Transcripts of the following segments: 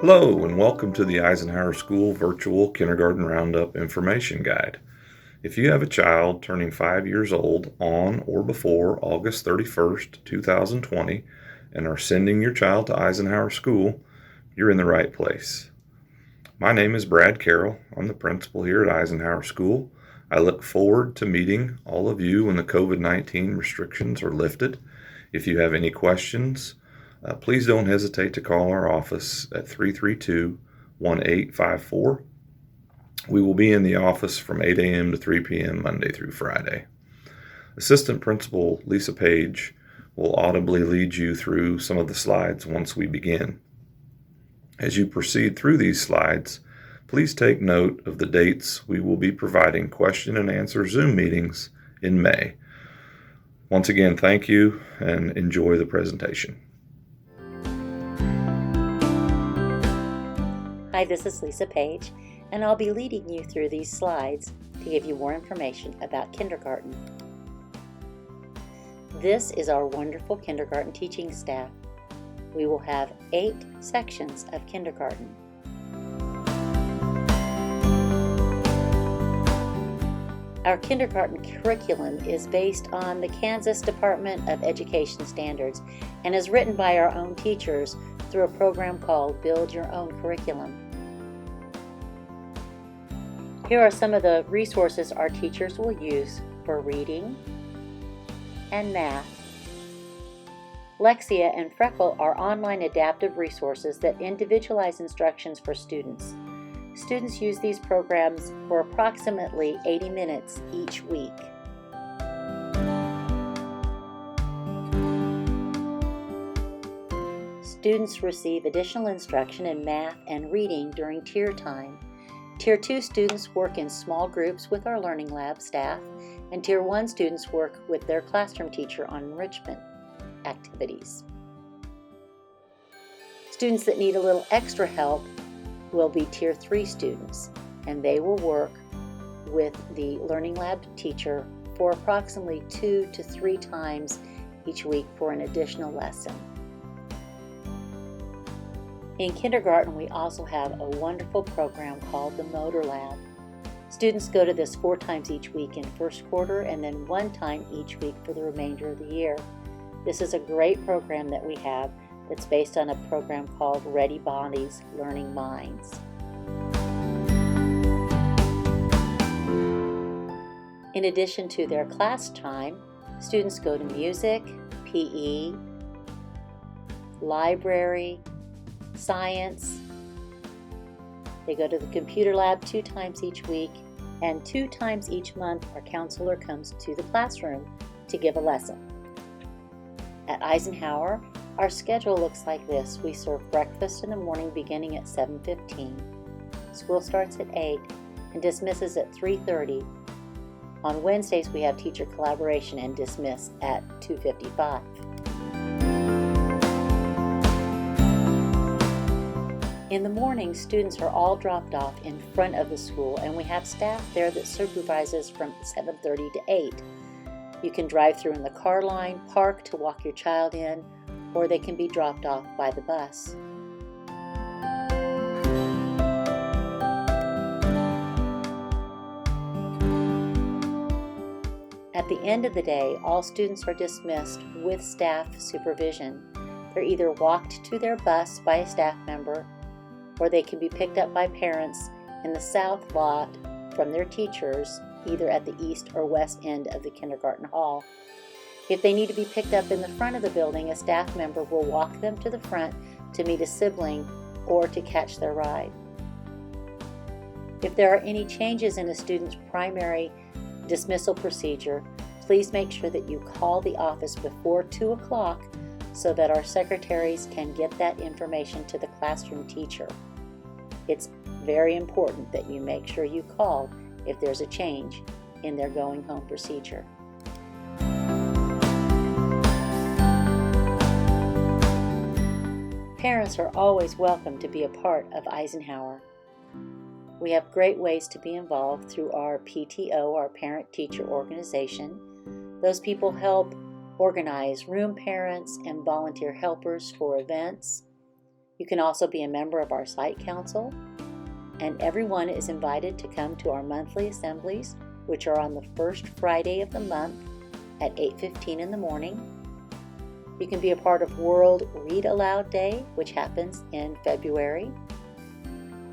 Hello, and welcome to the Eisenhower School Virtual Kindergarten Roundup Information Guide. If you have a child turning 5 years old on or before August 31st, 2020, and are sending your child to Eisenhower School, you're in the right place. My name is Brad Carroll. I'm the principal here at Eisenhower School. I look forward to meeting all of you when the COVID-19 restrictions are lifted. If you have any questions, please don't hesitate to call our office at 332-1854. We will be in the office from 8 a.m. to 3 p.m. Monday through Friday. Assistant Principal Lisa Page will audibly lead you through some of the slides once we begin. As you proceed through these slides, please take note of the dates we will be providing question and answer Zoom meetings in May. Once again, thank you and enjoy the presentation. Hi, this is Lisa Page, and I'll be leading you through these slides to give you more information about kindergarten. This is our wonderful kindergarten teaching staff. We will have 8 sections of kindergarten. Our kindergarten curriculum is based on the Kansas Department of Education standards and is written by our own teachers through a program called Build Your Own Curriculum. Here are some of the resources our teachers will use for reading and math. Lexia and Freckle are online adaptive resources that individualize instructions for students. Students use these programs for approximately 80 minutes each week. Students receive additional instruction in math and reading during tier time. Tier 2 students work in small groups with our Learning Lab staff, and Tier 1 students work with their classroom teacher on enrichment activities. Students that need a little extra help will be Tier 3 students, and they will work with the Learning Lab teacher for approximately 2 to 3 times each week for an additional lesson. In kindergarten, we also have a wonderful program called the Motor Lab. Students go to this 4 times each week in first quarter and then 1 time each week for the remainder of the year. This is a great program that we have that's based on a program called Ready Bodies, Learning Minds. In addition to their class time, students go to music, PE, library, science. They go to the computer lab 2 times each week, and 2 times each month our counselor comes to the classroom to give a lesson. At Eisenhower, our schedule looks like this. We serve breakfast in the morning beginning at 7:15. School starts at 8 and dismisses at 3:30. On Wednesdays, we have teacher collaboration and dismiss at 2:55. In the morning, students are all dropped off in front of the school, and we have staff there that supervises from 7:30 to 8. You can drive through in the car line, park to walk your child in, or they can be dropped off by the bus. At the end of the day, all students are dismissed with staff supervision. They're either walked to their bus by a staff member, or they can be picked up by parents in the south lot from their teachers, either at the east or west end of the kindergarten hall. If they need to be picked up in the front of the building, a staff member will walk them to the front to meet a sibling or to catch their ride. If there are any changes in a student's primary dismissal procedure, please make sure that you call the office before 2 o'clock so that our secretaries can get that information to the classroom teacher. It's very important that you make sure you call if there's a change in their going home procedure. Parents are always welcome to be a part of Eisenhower. We have great ways to be involved through our PTO, our parent-teacher organization. Those people help organize room parents and volunteer helpers for events. You can also be a member of our site council, and everyone is invited to come to our monthly assemblies, which are on the first Friday of the month at 8:15 in the morning. You can be a part of World Read Aloud Day, which happens in February.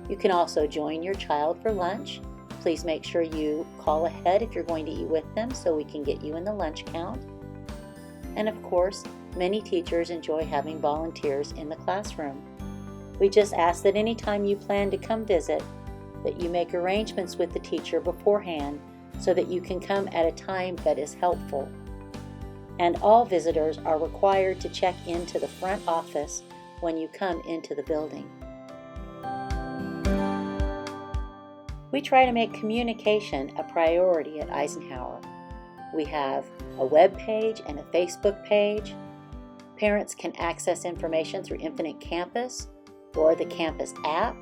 You can also join your child for lunch. Please make sure you call ahead if you're going to eat with them so we can get you in the lunch count. And of course, many teachers enjoy having volunteers in the classroom. We just ask that anytime you plan to come visit, that you make arrangements with the teacher beforehand so that you can come at a time that is helpful. And all visitors are required to check into the front office when you come into the building. We try to make communication a priority at Eisenhower. We have a web page and a Facebook page. Parents can access information through Infinite Campus or the Campus app.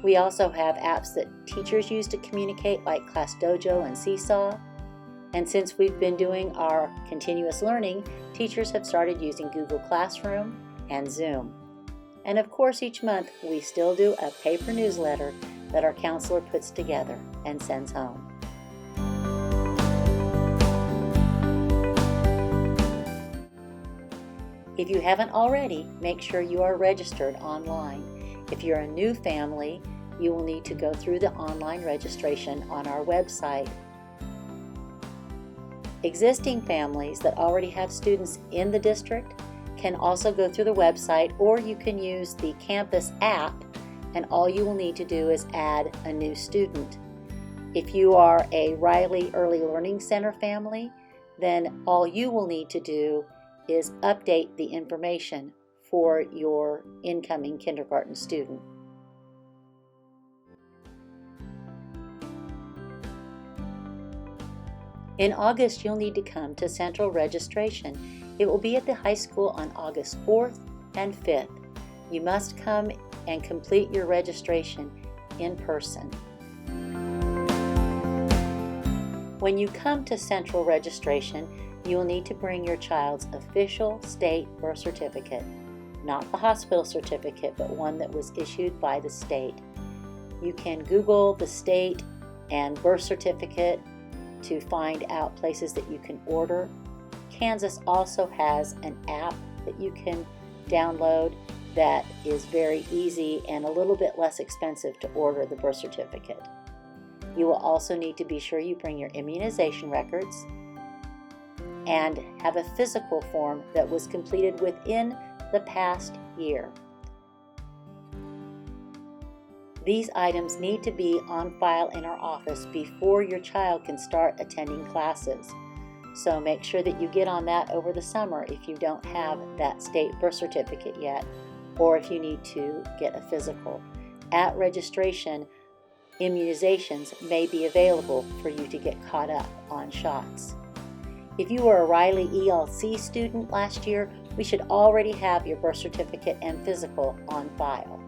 We also have apps that teachers use to communicate, like Class Dojo and Seesaw. And since we've been doing our continuous learning, teachers have started using Google Classroom and Zoom. And of course, each month we still do a paper newsletter that our counselor puts together and sends home. If you haven't already, make sure you are registered online. If you're a new family, you will need to go through the online registration on our website. Existing families that already have students in the district can also go through the website, or you can use the Campus app, and all you will need to do is add a new student. If you are a Riley Early Learning Center family, then all you will need to do is update the information for your incoming kindergarten student. In August, you'll need to come to central registration. It will be at the high school on August 4th and 5th. You must come and complete your registration in person. When you come to central registration, you will need to bring your child's official state birth certificate, not the hospital certificate, but one that was issued by the state. You can Google the state and birth certificate to find out places that you can order. Kansas also has an app that you can download that is very easy and a little bit less expensive to order the birth certificate. You will also need to be sure you bring your immunization records and have a physical form that was completed within the past year. These items need to be on file in our office before your child can start attending classes. So make sure that you get on that over the summer if you don't have that state birth certificate yet, or if you need to get a physical. At registration, immunizations may be available for you to get caught up on shots. If you were a Riley ELC student last year, we should already have your birth certificate and physical on file.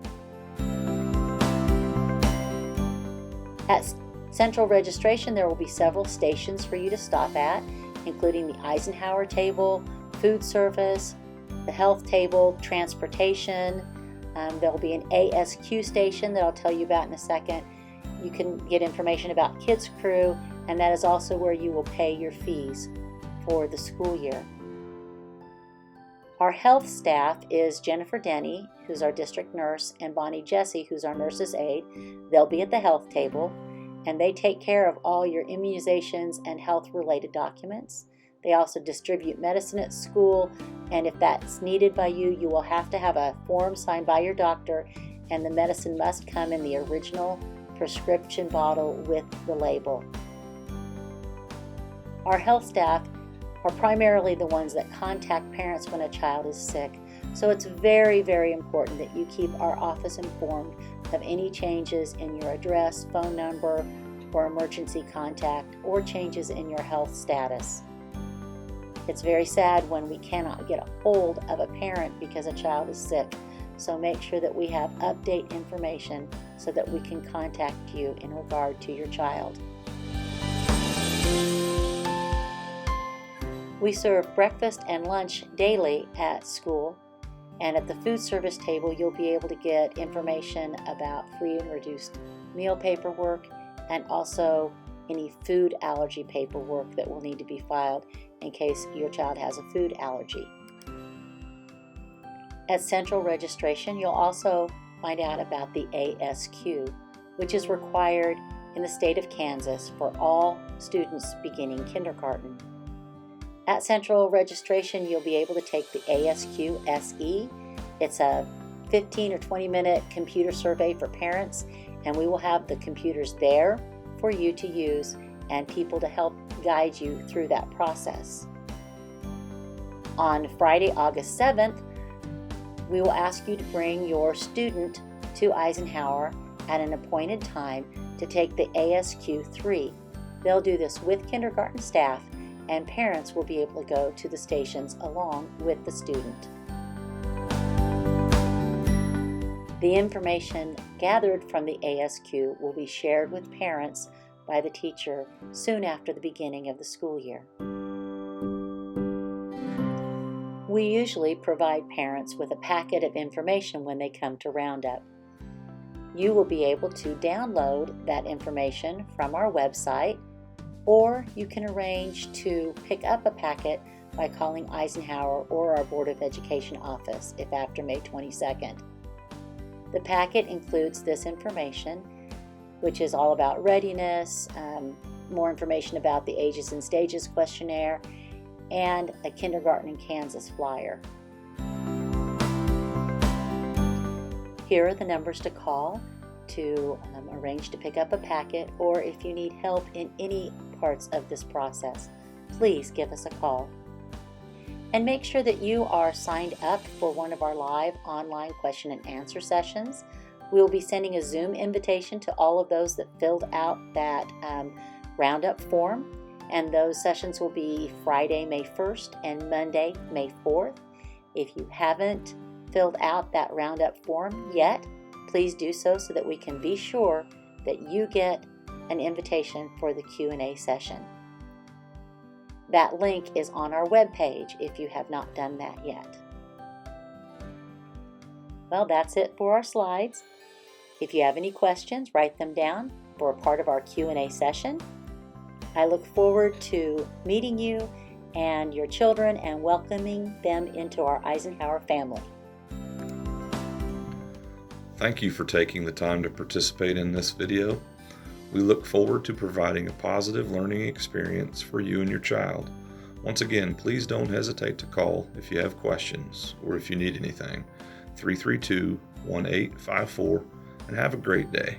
At central registration, there will be several stations for you to stop at, including the Eisenhower table, food service, the health table, transportation. There will be an ASQ station that I'll tell you about in a second. You can get information about Kids Crew, and that is also where you will pay your fees for the school year. Our health staff is Jennifer Denny, who's our district nurse, and Bonnie Jesse, who's our nurse's aide. They'll be at the health table, and they take care of all your immunizations and health-related documents. They also distribute medicine at school, and if that's needed by you, you will have to have a form signed by your doctor, and the medicine must come in the original prescription bottle with the label. Our health staff are primarily the ones that contact parents when a child is sick. So it's very, very important that you keep our office informed of any changes in your address, phone number, or emergency contact, or changes in your health status. It's very sad when we cannot get a hold of a parent because a child is sick. So make sure that we have update information so that we can contact you in regard to your child. We serve breakfast and lunch daily at school, And at the food service table, you'll be able to get information about free and reduced meal paperwork and also any food allergy paperwork that will need to be filed in case your child has a food allergy. At central registration, you'll also find out about the ASQ, which is required in the state of Kansas for all students beginning kindergarten. At central registration, you'll be able to take the ASQ SE. It's a 15 or 20-minute computer survey for parents, and we will have the computers there for you to use and people to help guide you through that process. On Friday, August 7th, we will ask you to bring your student to Eisenhower at an appointed time to take the ASQ 3. They'll do this with kindergarten staff, and parents will be able to go to the stations along with the student. The information gathered from the ASQ will be shared with parents by the teacher soon after the beginning of the school year. We usually provide parents with a packet of information when they come to Roundup. You will be able to download that information from our website, or you can arrange to pick up a packet by calling Eisenhower or our Board of Education office if after May 22nd. The packet includes this information, which is all about readiness, more information about the Ages and Stages questionnaire, and a Kindergarten in Kansas flyer. Here are the numbers to call to arrange to pick up a packet, or if you need help in any parts of this process, please give us a call. And make sure that you are signed up for one of our live online question and answer sessions. We will be sending a Zoom invitation to all of those that filled out that Roundup form, and those sessions will be Friday, May 1st and Monday, May 4th. If you haven't filled out that Roundup form yet, please do so that we can be sure that you get an invitation for the Q&A session. That link is on our webpage if you have not done that yet. Well, that's it for our slides. If you have any questions, write them down for a part of our Q&A session. I look forward to meeting you and your children and welcoming them into our Eisenhower family. Thank you for taking the time to participate in this video. We look forward to providing a positive learning experience for you and your child. Once again, please don't hesitate to call if you have questions or if you need anything. 332-1854, and have a great day.